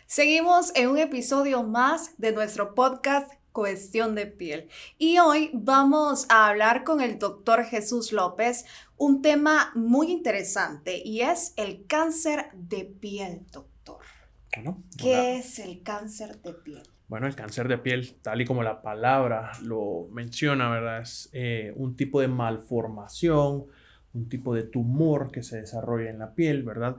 Seguimos en un episodio más de nuestro podcast Cuestión de Piel. Y hoy vamos a hablar con el doctor Jesús López un tema muy interesante y es el cáncer de piel, doctor. ¿Qué es el cáncer de piel? Bueno, el cáncer de piel, tal y como la palabra lo menciona, ¿verdad? Es un tipo de malformación, un tipo de tumor que se desarrolla en la piel, ¿verdad?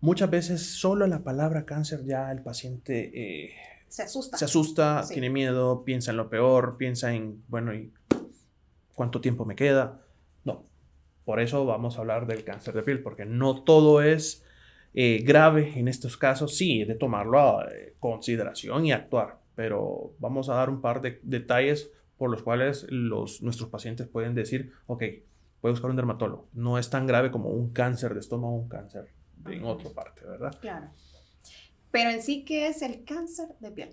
Muchas veces solo la palabra cáncer ya el paciente Se asusta. se asusta, Sí. tiene miedo, piensa en lo peor, piensa en, bueno, ¿y cuánto tiempo me queda? No, por eso vamos a hablar del cáncer de piel, porque no todo es grave en estos casos. Sí, de tomarlo a consideración y actuar, pero vamos a dar un par de detalles por los cuales nuestros pacientes pueden decir, ok, voy a buscar un dermatólogo. No es tan grave como un cáncer de estómago o un cáncer en otra parte, ¿verdad? Claro. Pero en sí, ¿qué es el cáncer de piel?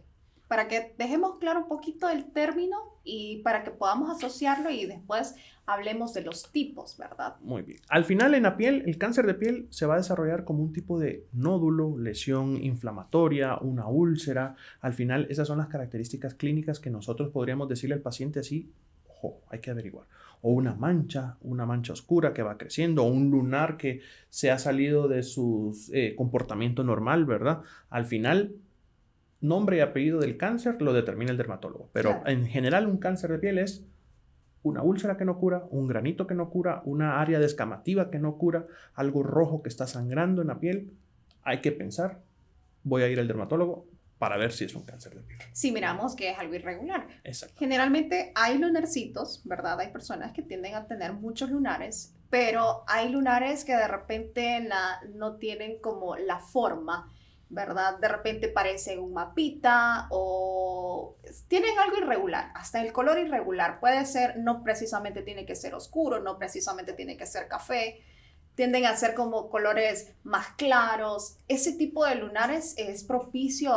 Para que dejemos claro un poquito el término y para que podamos asociarlo y después hablemos de los tipos, ¿verdad? Muy bien. Al final en la piel, el cáncer de piel se va a desarrollar como un tipo de nódulo, lesión inflamatoria, una úlcera. Al final esas son las características clínicas que nosotros podríamos decirle al paciente así, ojo, hay que averiguar. O una mancha oscura que va creciendo, o un lunar que se ha salido de su comportamiento normal, ¿verdad? Al final, nombre y apellido del cáncer lo determina el dermatólogo. Pero Claro. en general un cáncer de piel es una úlcera que no cura, un granito que no cura, una área descamativa que no cura, algo rojo que está sangrando en la piel. Hay que pensar, voy a ir al dermatólogo para ver si es un cáncer de piel. Si miramos que es algo irregular. Exacto. Generalmente hay lunarcitos, ¿verdad? Hay personas que tienden a tener muchos lunares, pero hay lunares que de repente no tienen como la forma, ¿verdad? De repente parecen un mapita o tienen algo irregular, hasta el color irregular. Puede ser, no precisamente tiene que ser oscuro, no precisamente tiene que ser café. Tienden a ser como colores más claros. Ese tipo de lunares es propicio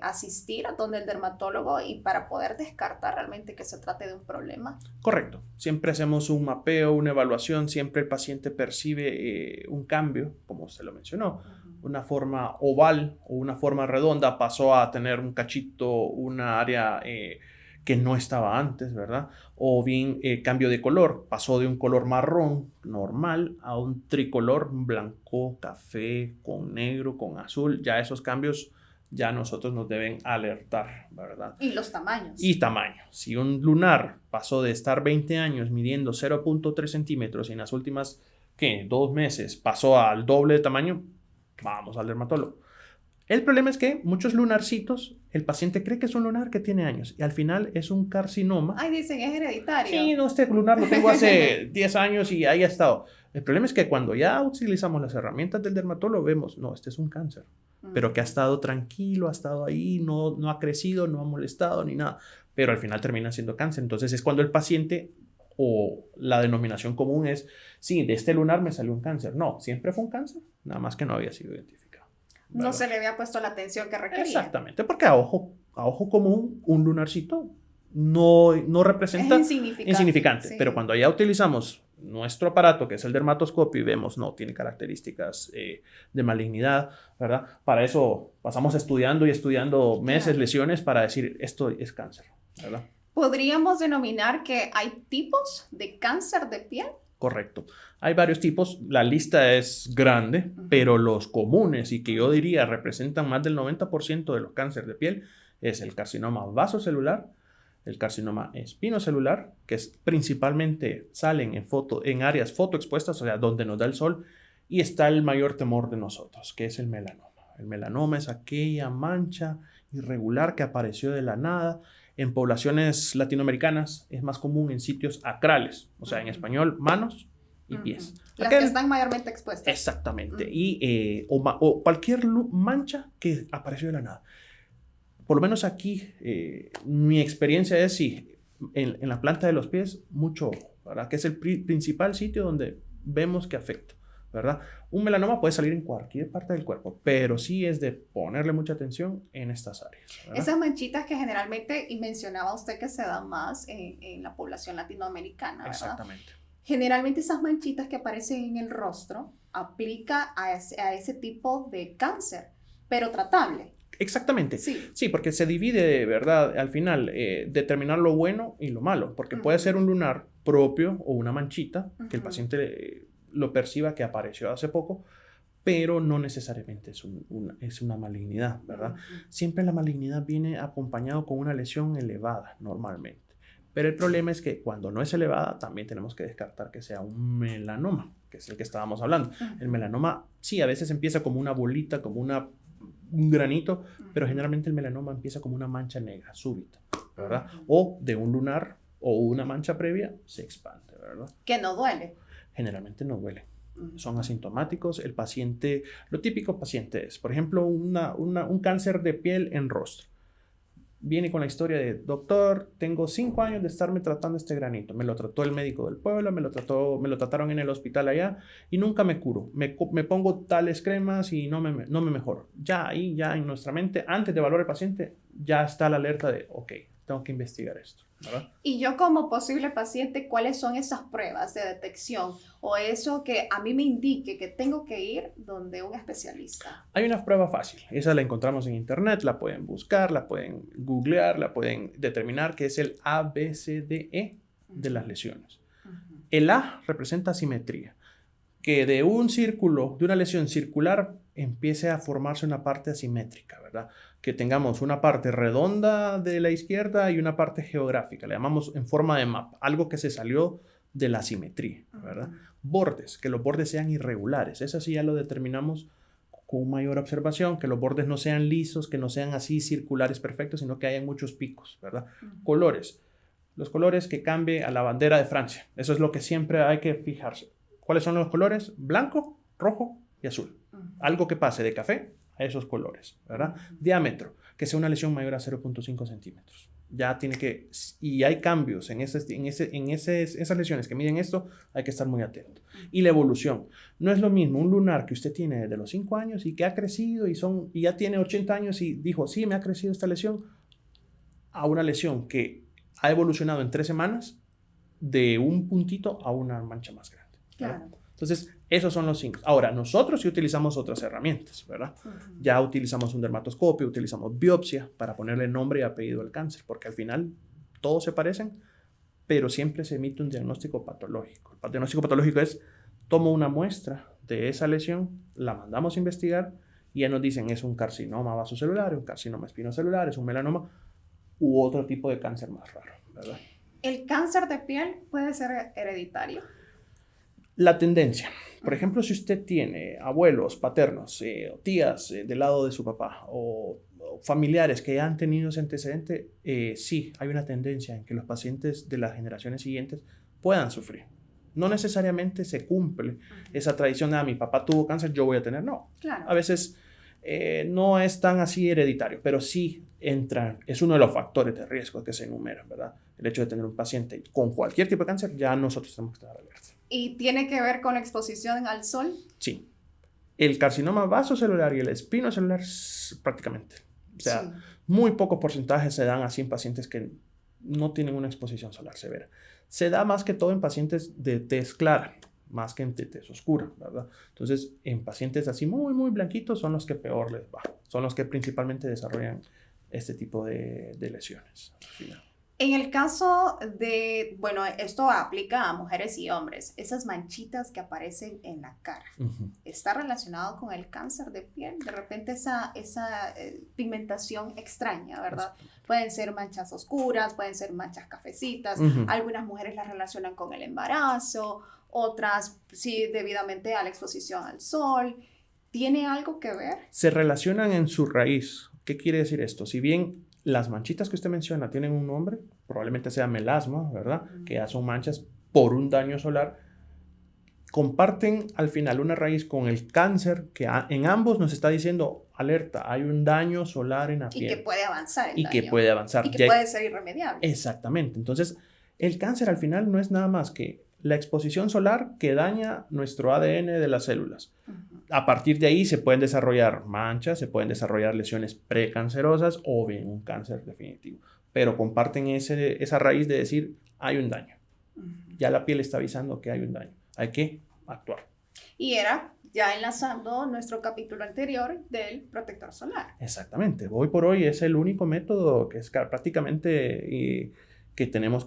asistir a donde el dermatólogo y para poder descartar realmente que se trate de un problema. Correcto. Siempre hacemos un mapeo, una evaluación, siempre el paciente percibe un cambio, como se lo mencionó. Una forma oval o una forma redonda pasó a tener un cachito, una área que no estaba antes, ¿verdad? O bien cambio de color, pasó de un color marrón normal a un tricolor blanco, café, con negro, con azul. Ya esos cambios ya nosotros nos deben alertar, ¿verdad? Y los tamaños. Y tamaño. Si un lunar pasó de estar 20 años midiendo 0.3 centímetros y en las últimas, ¿qué? 2 meses pasó al doble de tamaño, vamos al dermatólogo. El problema es que muchos lunarcitos, el paciente cree que es un lunar que tiene años y al final es un carcinoma. Ay, dicen, es hereditario. Sí, no, este lunar lo tengo hace 10 años y ahí ha estado. El problema es que cuando ya utilizamos las herramientas del dermatólogo vemos, no, este es un cáncer, pero que ha estado tranquilo, ha estado ahí, no ha crecido, no ha molestado ni nada, pero al final termina siendo cáncer. Entonces es cuando el paciente o la denominación común es, sí, de este lunar me salió un cáncer. No, siempre fue un cáncer, nada más que no había sido identificado. No se le había puesto la atención que requería. Exactamente, porque a ojo común, un lunarcito no representa Es insignificante, sí. Pero cuando ya utilizamos nuestro aparato, que es el dermatoscopio, y vemos, no, tiene características de malignidad, ¿verdad? Para eso pasamos estudiando y estudiando meses, Claro. lesiones, para decir, esto es cáncer, ¿verdad? ¿Podríamos denominar que hay tipos de cáncer de piel? Correcto. Hay varios tipos, la lista es grande, pero los comunes y que yo diría representan más del 90% de los cánceres de piel es el carcinoma vasocelular, el carcinoma espinocelular, que es principalmente salen en áreas fotoexpuestas, o sea, donde nos da el sol, y está el mayor temor de nosotros, que es el melanoma. El melanoma es aquella mancha irregular que apareció de la nada. En poblaciones latinoamericanas es más común en sitios acrales, o sea, en español, manos y pies. Las que están mayormente expuestas. Exactamente. Y, o cualquier mancha que apareció de la nada. Por lo menos aquí, mi experiencia es, sí, en la planta de los pies, mucho ojo, ¿verdad? Que es el principal sitio donde vemos que afecta, ¿verdad? Un melanoma puede salir en cualquier parte del cuerpo, pero sí es de ponerle mucha atención en estas áreas, ¿verdad? Esas manchitas que generalmente, y mencionaba usted que se dan más en la población latinoamericana, ¿verdad? Exactamente. Generalmente esas manchitas que aparecen en el rostro aplica a ese tipo de cáncer, pero tratable. Exactamente. Sí. Sí, porque se divide, ¿verdad? Al final, determinar lo bueno y lo malo, porque puede ser un lunar propio o una manchita que el paciente lo perciba que apareció hace poco, pero no necesariamente es una malignidad, ¿verdad? Siempre la malignidad viene acompañado con una lesión elevada, normalmente. Pero el problema es que cuando no es elevada, también tenemos que descartar que sea un melanoma, que es el que estábamos hablando. El melanoma, sí, a veces empieza como una bolita, como un granito, pero generalmente el melanoma empieza como una mancha negra súbita, ¿verdad? O de un lunar o una mancha previa se expande, ¿verdad? Que no duele. Generalmente no duele. Son asintomáticos. El paciente, lo típico paciente es, por ejemplo, un cáncer de piel en rostro. Viene con la historia de, doctor, tengo 5 años de estarme tratando este granito. Me lo trató el médico del pueblo, me lo trataron en el hospital allá y nunca me curo. Me pongo tales cremas y no me mejoro. Ya ahí, ya en nuestra mente, antes de evaluar al paciente, ya está la alerta de, ok, tengo que investigar esto, ¿verdad? Y yo como posible paciente, ¿cuáles son esas pruebas de detección o eso que a mí me indique que tengo que ir donde un especialista? Hay una prueba fácil, esa la encontramos en internet, la pueden buscar, la pueden googlear, la pueden determinar, que es el ABCDE de las lesiones. El A representa simetría, que de un círculo, de una lesión circular, empiece a formarse una parte asimétrica, ¿verdad? Que tengamos una parte redonda de la izquierda y una parte geográfica, le llamamos en forma de mapa, algo que se salió de la simetría, ¿verdad? Bordes, que los bordes sean irregulares, eso sí ya lo determinamos con mayor observación, que los bordes no sean lisos, que no sean así circulares perfectos, sino que hayan muchos picos, ¿verdad? Colores, los colores que cambie a la bandera de Francia, eso es lo que siempre hay que fijarse. ¿Cuáles son los colores? Blanco, rojo y azul. Algo que pase de café a esos colores, ¿verdad? Diámetro, que sea una lesión mayor a 0.5 centímetros. Ya tiene que, y hay cambios en esas lesiones que miden esto, hay que estar muy atento. Y la evolución. No es lo mismo un lunar que usted tiene desde los 5 años y que ha crecido y ya tiene 80 años y dijo, sí, me ha crecido esta lesión, a una lesión que ha evolucionado en 3 semanas de un puntito a una mancha más grande. Claro. Entonces, esos son los signos. Ahora, nosotros sí utilizamos otras herramientas, ¿verdad? Ya utilizamos un dermatoscopio, utilizamos biopsia para ponerle nombre y apellido al cáncer, porque al final todos se parecen, pero siempre se emite un diagnóstico patológico. El diagnóstico patológico es, tomo una muestra de esa lesión, la mandamos a investigar y ya nos dicen, es un carcinoma vasocelular, un carcinoma espinocelular, es un melanoma u otro tipo de cáncer más raro, ¿verdad? ¿El cáncer de piel puede ser hereditario? La tendencia. Por ejemplo, si usted tiene abuelos paternos, tías del lado de su papá o familiares que han tenido ese antecedente, sí, hay una tendencia en que los pacientes de las generaciones siguientes puedan sufrir. No necesariamente se cumple esa tradición de, mi papá tuvo cáncer, yo voy a tener. No, claro. A veces no es tan así hereditario, pero sí entra, es uno de los factores de riesgo que se enumeran, ¿verdad? El hecho de tener un paciente con cualquier tipo de cáncer, ya nosotros tenemos que estar alerta. ¿Y tiene que ver con exposición al sol? Sí. El carcinoma vasocelular y el espinocelular prácticamente. O sea, muy pocos porcentajes se dan así en pacientes que no tienen una exposición solar severa. Se da más que todo en pacientes de tez clara, más que en tez oscura, ¿verdad? Entonces, en pacientes así muy, muy blanquitos son los que peor les va. Son los que principalmente desarrollan este tipo de lesiones. Al final. En el caso de, bueno, esto aplica a mujeres y hombres, esas manchitas que aparecen en la cara, ¿está relacionado con el cáncer de piel? De repente esa pigmentación extraña, ¿verdad? Pueden ser manchas oscuras, pueden ser manchas cafecitas, algunas mujeres las relacionan con el embarazo, otras sí debidamente a la exposición al sol. ¿Tiene algo que ver? Se relacionan en su raíz. ¿Qué quiere decir esto? Si bien las manchitas que usted menciona tienen un nombre, probablemente sea melasma, ¿verdad? Que ya son manchas por un daño solar. Comparten al final una raíz con el cáncer que en ambos nos está diciendo, alerta, hay un daño solar en la piel. Y que puede avanzar el daño. Que puede avanzar. Y que puede ser irremediable. Exactamente. Entonces, el cáncer al final no es nada más que la exposición solar que daña nuestro ADN de las células. A partir de ahí se pueden desarrollar manchas, se pueden desarrollar lesiones precancerosas o bien un cáncer definitivo. Pero comparten esa raíz de decir, hay un daño. Ya la piel está avisando que hay un daño. Hay que actuar. Y era ya enlazando nuestro capítulo anterior del protector solar. Exactamente. Hoy por hoy es el único método que es prácticamente que tenemos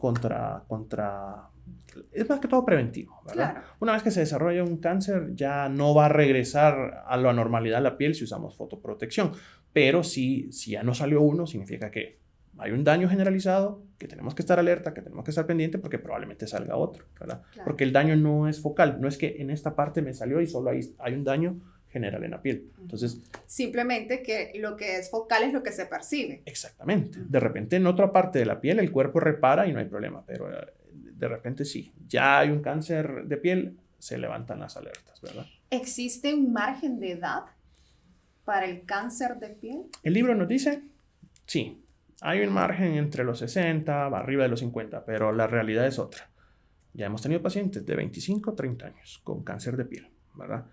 es más que todo preventivo, ¿verdad? Claro. Una vez que se desarrolla un cáncer, ya no va a regresar a la normalidad la piel si usamos fotoprotección. Pero si ya no salió uno, significa que hay un daño generalizado, que tenemos que estar alerta, que tenemos que estar pendiente porque probablemente salga otro, ¿verdad? Claro. Porque el daño no es focal, no es que en esta parte me salió y solo hay un daño general en la piel. Entonces, simplemente que lo que es focal es lo que se percibe. exactamente. De repente en otra parte de la piel el cuerpo repara y no hay problema, pero de repente sí, ya hay un cáncer de piel, se levantan las alertas, ¿verdad? ¿Existe un margen de edad para el cáncer de piel? El libro nos dice, sí, hay un margen entre los 60, arriba de los 50, pero la realidad es otra. Ya hemos tenido pacientes de 25 a 30 años con cáncer de piel, ¿verdad?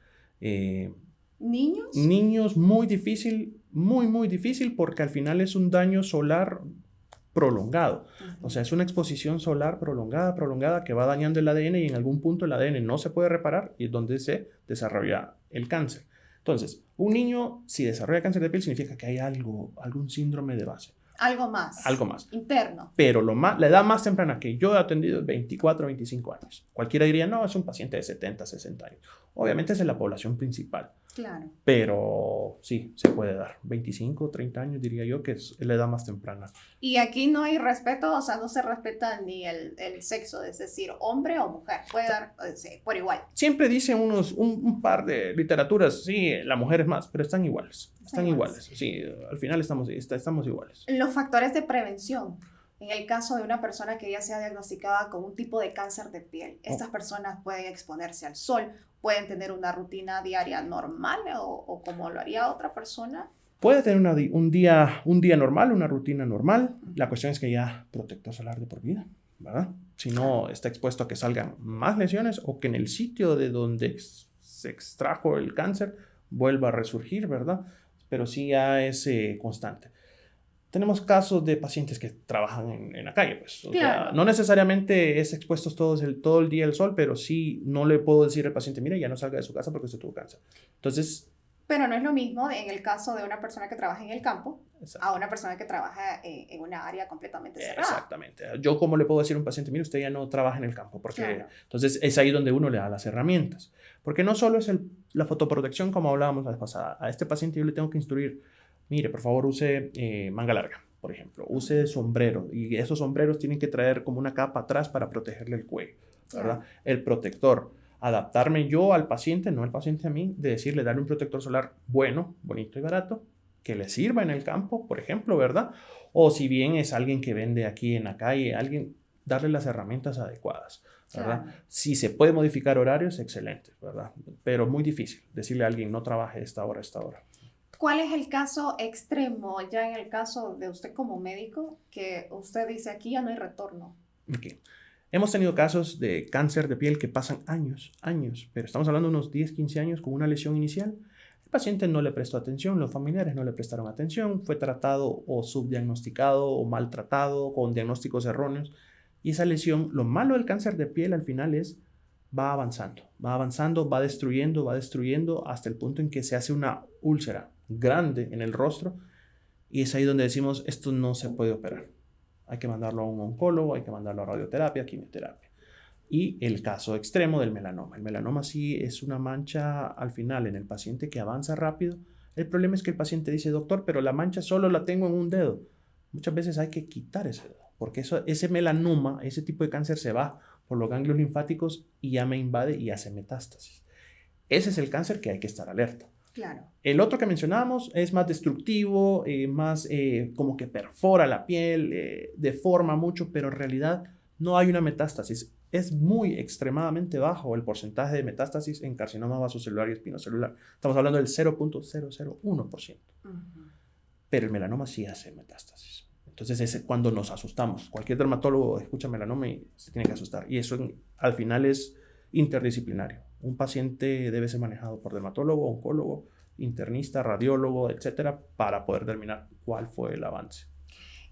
¿Niños? Niños muy difícil, muy difícil porque al final es un daño solar prolongado. O sea, es una exposición solar prolongada que va dañando el ADN y en algún punto el ADN no se puede reparar y es donde se desarrolla el cáncer. Entonces, un niño si desarrolla cáncer de piel significa que hay algún síndrome de base. Algo más. Algo más. Interno. Pero la edad más temprana que yo he atendido es 24, 25 años. Cualquiera diría, no, es un paciente de 70, 60 años. Obviamente es en la población principal. Claro. Pero sí, se puede dar. 25, 30 años diría yo que es la edad más temprana. Y aquí no hay respeto, o sea, no se respeta ni el sexo, es decir, hombre o mujer. Puede dar por igual. Siempre dicen un par de literaturas, sí, la mujer es más, pero están iguales. Están iguales. Sí, al final estamos iguales. Los factores de prevención. En el caso de una persona que ya sea diagnosticada con un tipo de cáncer de piel, estas personas pueden exponerse al sol, pueden tener una rutina diaria normal o como lo haría otra persona. Puede tener un día normal, una rutina normal. La cuestión es que ya protector solar de por vida, ¿verdad? Si no, está expuesto a que salgan más lesiones o que en el sitio de donde se extrajo el cáncer vuelva a resurgir, ¿verdad? Pero sí ya es constante. Tenemos casos de pacientes que trabajan en la calle, pues. O sea, no necesariamente es expuestos todo el día al sol, pero sí no le puedo decir al paciente, mira, ya no salga de su casa porque usted tuvo cáncer. Entonces... Pero no es lo mismo en el caso de una persona que trabaja en el campo exacto. a una persona que trabaja en una área completamente cerrada. Exactamente. Yo, ¿cómo le puedo decir a un paciente, mire, usted ya no trabaja en el campo? Porque claro. Entonces es ahí donde uno le da las herramientas. Porque no solo es la fotoprotección, como hablábamos la vez pasada. A este paciente yo le tengo que instruir, mire, por favor, use manga larga, por ejemplo. Use sombrero. Y esos sombreros tienen que traer como una capa atrás para protegerle el cuello, ¿verdad? Claro. El protector. Adaptarme yo al paciente, no el paciente a mí, de decirle, darle un protector solar bueno, bonito y barato, que le sirva en el campo, por ejemplo, ¿verdad? O si bien es alguien que vende aquí en la calle, darle las herramientas adecuadas, ¿verdad? Claro. Si se puede modificar horarios, excelente, ¿verdad? Pero muy difícil decirle a alguien, no trabaje esta hora. ¿Cuál es el caso extremo, ya en el caso de usted como médico, que usted dice aquí ya no hay retorno? Okay. Hemos tenido casos de cáncer de piel que pasan años, pero estamos hablando de unos 10, 15 años con una lesión inicial. El paciente no le prestó atención, los familiares no le prestaron atención, fue tratado o subdiagnosticado o maltratado con diagnósticos erróneos. Y esa lesión, lo malo del cáncer de piel al final es, va avanzando, va destruyendo hasta el punto en que se hace una úlcera grande en el rostro y es ahí donde decimos, esto no se puede operar. Hay que mandarlo a un oncólogo, hay que mandarlo a radioterapia, quimioterapia. Y el caso extremo del melanoma. El melanoma sí es una mancha al final en el paciente que avanza rápido. El problema es que el paciente dice, doctor, pero la mancha solo la tengo en un dedo. Muchas veces hay que quitar ese dedo, porque ese melanoma, ese tipo de cáncer se va por los ganglios linfáticos y ya me invade y hace metástasis. Ese es el cáncer que hay que estar alerta. Claro. El otro que mencionábamos es más destructivo, más como que perfora la piel, deforma mucho, pero en realidad no hay una metástasis. Es muy extremadamente bajo el porcentaje de metástasis en carcinoma vasocelular y espinocelular. Estamos hablando del 0.001%. Pero el melanoma sí hace metástasis. Entonces es cuando nos asustamos. Cualquier dermatólogo escucha melanoma y se tiene que asustar. Y eso al final es interdisciplinario. Un paciente debe ser manejado por dermatólogo, oncólogo, internista, radiólogo, etcétera, para poder determinar cuál fue el avance.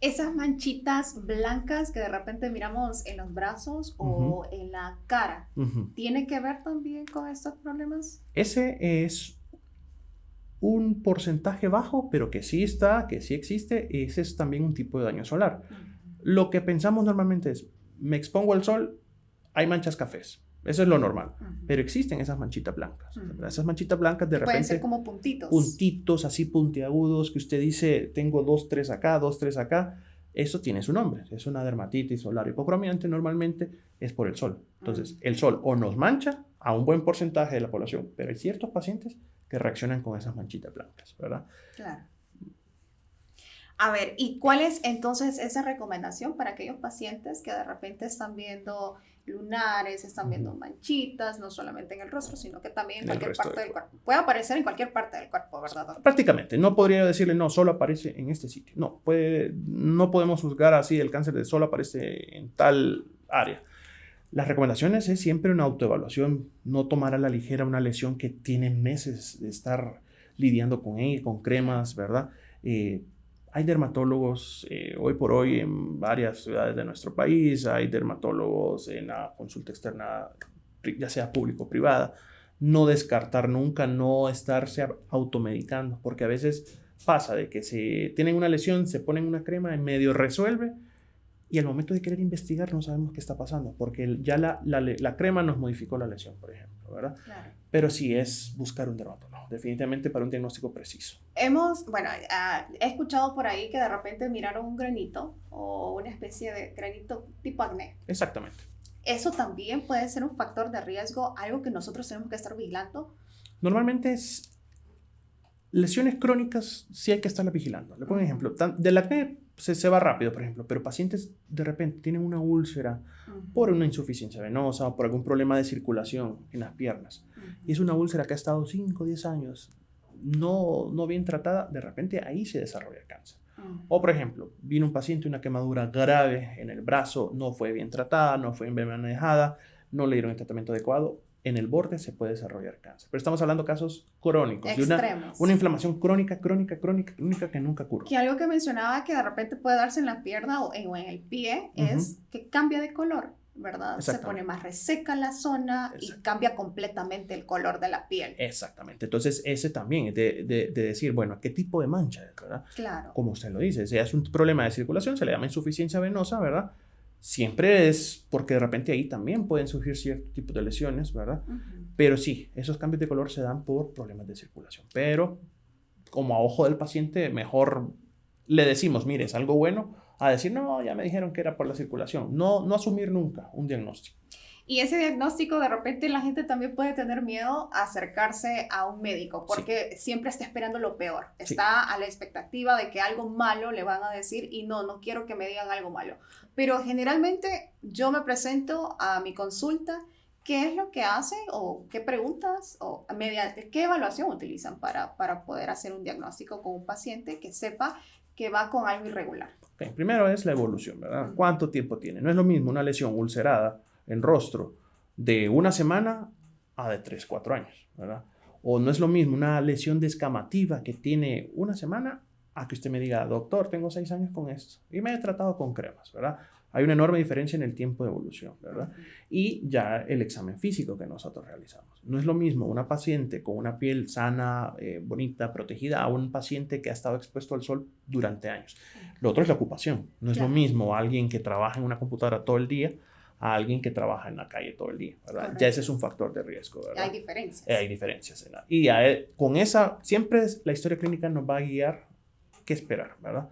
Esas manchitas blancas que de repente miramos en los brazos o en la cara, ¿tiene que ver también con estos problemas? Ese es un porcentaje bajo, pero que sí está, que sí existe. Ese es también un tipo de daño solar. Lo que pensamos normalmente es, me expongo al sol, hay manchas cafés. Eso es lo normal. Pero existen esas manchitas blancas. Esas manchitas blancas de repente... Pueden ser como puntitos. Puntitos así puntiagudos que usted dice, tengo 2, 3 acá, 2, 3 acá. Eso tiene su nombre. Es una dermatitis solar hipocromiante. Normalmente es por el sol. Entonces, el sol o nos mancha a un buen porcentaje de la población, pero hay ciertos pacientes que reaccionan con esas manchitas blancas, ¿verdad? Claro. A ver, ¿y cuál es entonces esa recomendación para aquellos pacientes que de repente están viendo lunares, están viendo manchitas, no solamente en el rostro, sino que también en cualquier parte del cuerpo? Puede aparecer en cualquier parte del cuerpo, ¿verdad, doctor? Prácticamente. No podría decirle, no, solo aparece en este sitio. No, no podemos juzgar así el cáncer de solo aparece en tal área. Las recomendaciones es siempre una autoevaluación, no tomar a la ligera una lesión que tiene meses de estar lidiando con ella, con cremas, ¿verdad? Hay dermatólogos hoy por hoy en varias ciudades de nuestro país, hay dermatólogos en la consulta externa, ya sea público o privada. No descartar nunca, no estarse automedicando, porque a veces pasa de que se tienen una lesión, se ponen una crema, en medio resuelve, y al momento de querer investigar no sabemos qué está pasando, porque ya la crema nos modificó la lesión, por ejemplo, ¿verdad? Claro. Pero sí es buscar un dermatólogo, definitivamente para un diagnóstico preciso. He escuchado por ahí que de repente miraron un granito o una especie de granito tipo acné. Exactamente. ¿Eso también puede ser un factor de riesgo, algo que nosotros tenemos que estar vigilando? Normalmente es lesiones crónicas, sí hay que estarlas vigilando. Le pongo un ejemplo. Del acné se va rápido, por ejemplo, pero pacientes de repente tienen una úlcera por una insuficiencia venosa o por algún problema de circulación en las piernas. Y es una úlcera que ha estado 5 o 10 años no bien tratada, de repente ahí se desarrolla cáncer. O, por ejemplo, vino un paciente, una quemadura grave en el brazo, no fue bien tratada, no fue bien manejada, no le dieron el tratamiento adecuado. En el borde se puede desarrollar cáncer. Pero estamos hablando de casos crónicos, extremos, de una inflamación crónica que nunca cura. Que algo que mencionaba que de repente puede darse en la pierna o en el pie es que cambia de color, ¿verdad? Se pone más reseca la zona y cambia completamente el color de la piel. Exactamente. Entonces, ese también es de decir, bueno, ¿qué tipo de mancha es, verdad? Claro. Como usted lo dice, si es un problema de circulación, se le llama insuficiencia venosa, ¿verdad? Siempre es porque de repente ahí también pueden surgir ciertos tipos de lesiones, ¿verdad? Pero sí, esos cambios de color se dan por problemas de circulación. Pero como a ojo del paciente, mejor le decimos, mire, es algo bueno, a decir, no, ya me dijeron que era por la circulación. No asumir nunca un diagnóstico. Y ese diagnóstico, de repente la gente también puede tener miedo a acercarse a un médico porque siempre está esperando lo peor. Está a la expectativa de que algo malo le van a decir y no quiero que me digan algo malo. Pero generalmente yo me presento a mi consulta, ¿qué es lo que hacen o qué preguntas o mediante qué evaluación utilizan para poder hacer un diagnóstico con un paciente que sepa que va con algo irregular? Okay. Primero es la evolución, ¿verdad? ¿Cuánto tiempo tiene? No es lo mismo una lesión ulcerada en rostro de una semana a de 3, 4 años, ¿verdad? O no es lo mismo una lesión descamativa que tiene una semana a que usted me diga, doctor, tengo 6 años con esto y me he tratado con cremas, ¿verdad? Hay una enorme diferencia en el tiempo de evolución, ¿verdad? Y ya el examen físico que nosotros realizamos. No es lo mismo una paciente con una piel sana, bonita, protegida, a un paciente que ha estado expuesto al sol durante años. Lo otro es la ocupación. No es lo mismo alguien que trabaja en una computadora todo el día a alguien que trabaja en la calle todo el día, ¿verdad? Correcto. Ya ese es un factor de riesgo, ¿verdad? Hay diferencias. Hay diferencias. ¿Verdad? Y con esa, siempre la historia clínica nos va a guiar qué esperar, ¿verdad?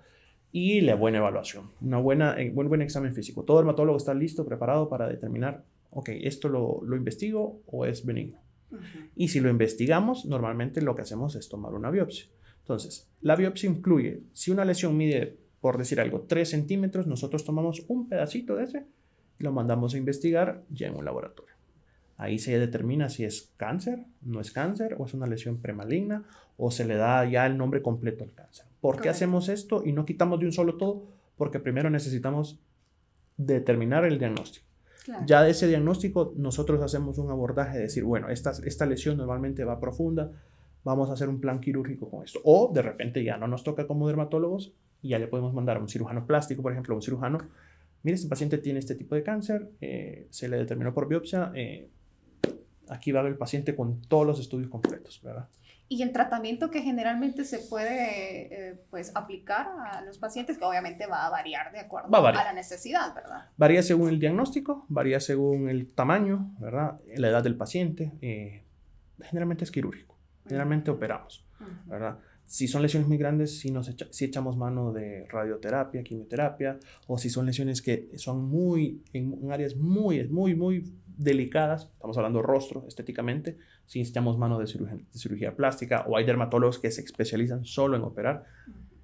Y la buena evaluación, buen examen físico. Todo dermatólogo está listo, preparado para determinar, ok, ¿esto lo investigo o es benigno? Y si lo investigamos, normalmente lo que hacemos es tomar una biopsia. Entonces, la biopsia incluye, si una lesión mide, por decir algo, 3 centímetros, nosotros tomamos un pedacito de ese y lo mandamos a investigar ya en un laboratorio. Ahí se determina si es cáncer, no es cáncer, o es una lesión premaligna, o se le da ya el nombre completo al cáncer. ¿Por qué hacemos esto y no quitamos de un solo todo? Porque primero necesitamos determinar el diagnóstico. Claro. Ya de ese diagnóstico nosotros hacemos un abordaje de decir, bueno, esta lesión normalmente va profunda, vamos a hacer un plan quirúrgico con esto. O de repente ya no nos toca como dermatólogos y ya le podemos mandar a un cirujano plástico, por ejemplo, a un cirujano. Mire, este paciente tiene este tipo de cáncer, se le determinó por biopsia, aquí va el paciente con todos los estudios completos, ¿verdad? Y el tratamiento que generalmente se puede pues, aplicar a los pacientes, que obviamente va a variar de acuerdo a la necesidad, ¿verdad? Varía según el diagnóstico, varía según el tamaño, ¿verdad? La edad del paciente. Generalmente es quirúrgico, generalmente operamos, ¿verdad? Si son lesiones muy grandes, sí echamos mano de radioterapia, quimioterapia, o si son lesiones que son en áreas muy delicadas, estamos hablando rostro estéticamente, sí echamos mano de cirugía plástica, o hay dermatólogos que se especializan solo en operar,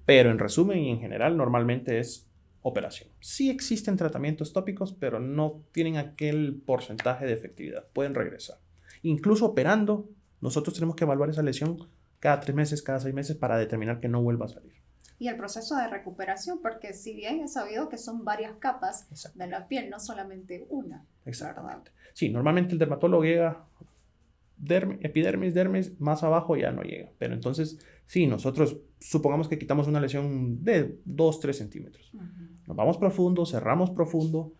pero en resumen y en general normalmente es operación. Sí existen tratamientos tópicos, pero no tienen aquel porcentaje de efectividad, pueden regresar. Incluso operando, nosotros tenemos que evaluar esa lesión cada 3 meses, cada 6 meses para determinar que no vuelva a salir. Y el proceso de recuperación, porque si bien he sabido que son varias capas de la piel, no solamente una. Exactamente. Sí, normalmente el dermatólogo llega epidermis, dermis, más abajo ya no llega. Pero entonces, sí, nosotros supongamos que quitamos una lesión de 2-3 centímetros. Nos vamos profundo, cerramos profundo,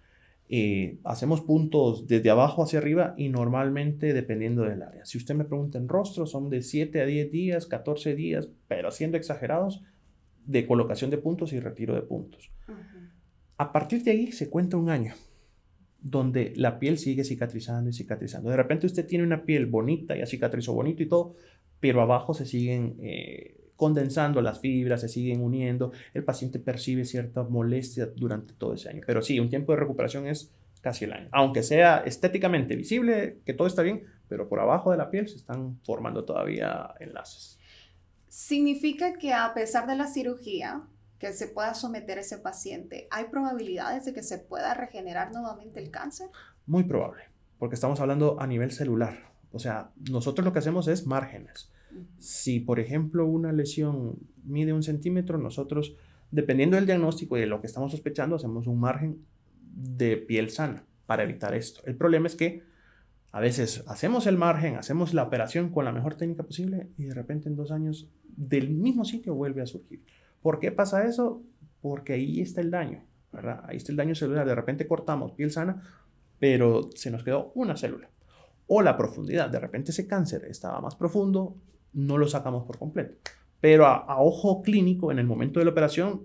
hacemos puntos desde abajo hacia arriba y normalmente dependiendo del área. Si usted me pregunta en rostro, son de 7 a 10 días, 14 días, pero siendo exagerados, de colocación de puntos y retiro de puntos. A partir de ahí se cuenta un año donde la piel sigue cicatrizando y cicatrizando. De repente usted tiene una piel bonita, ya cicatrizó bonito y todo, pero abajo se siguen condensando las fibras, se siguen uniendo, el paciente percibe cierta molestia durante todo ese año. Pero sí, un tiempo de recuperación es casi el año. Aunque sea estéticamente visible, que todo está bien, pero por abajo de la piel se están formando todavía enlaces. ¿Significa que a pesar de la cirugía que se pueda someter ese paciente, hay probabilidades de que se pueda regenerar nuevamente el cáncer? Muy probable, porque estamos hablando a nivel celular. O sea, nosotros lo que hacemos es márgenes. Si, por ejemplo, una lesión mide 1 centímetro, nosotros, dependiendo del diagnóstico y de lo que estamos sospechando, hacemos un margen de piel sana para evitar esto. El problema es que a veces hacemos el margen, hacemos la operación con la mejor técnica posible y de repente en 2 años del mismo sitio vuelve a surgir. ¿Por qué pasa eso? Porque ahí está el daño, ¿verdad? Ahí está el daño celular. De repente cortamos piel sana, pero se nos quedó una célula. O la profundidad. De repente ese cáncer estaba más profundo, no lo sacamos por completo. Pero a ojo clínico, en el momento de la operación,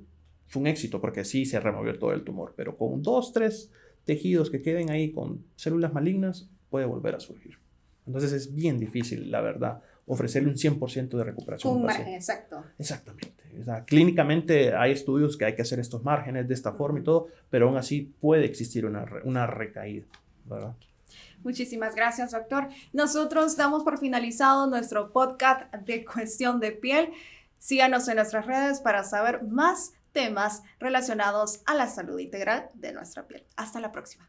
fue un éxito porque sí se removió todo el tumor. Pero con 2, 3 tejidos que queden ahí con células malignas, puede volver a surgir. Entonces es bien difícil, la verdad, ofrecerle un 100% de recuperación. Un margen, exacto. Exactamente. O sea, clínicamente hay estudios que hay que hacer estos márgenes de esta forma y todo, pero aún así puede existir una recaída, ¿verdad? Muchísimas gracias, doctor. Nosotros damos por finalizado nuestro podcast de Cuestión de Piel. Síganos en nuestras redes para saber más temas relacionados a la salud integral de nuestra piel. Hasta la próxima.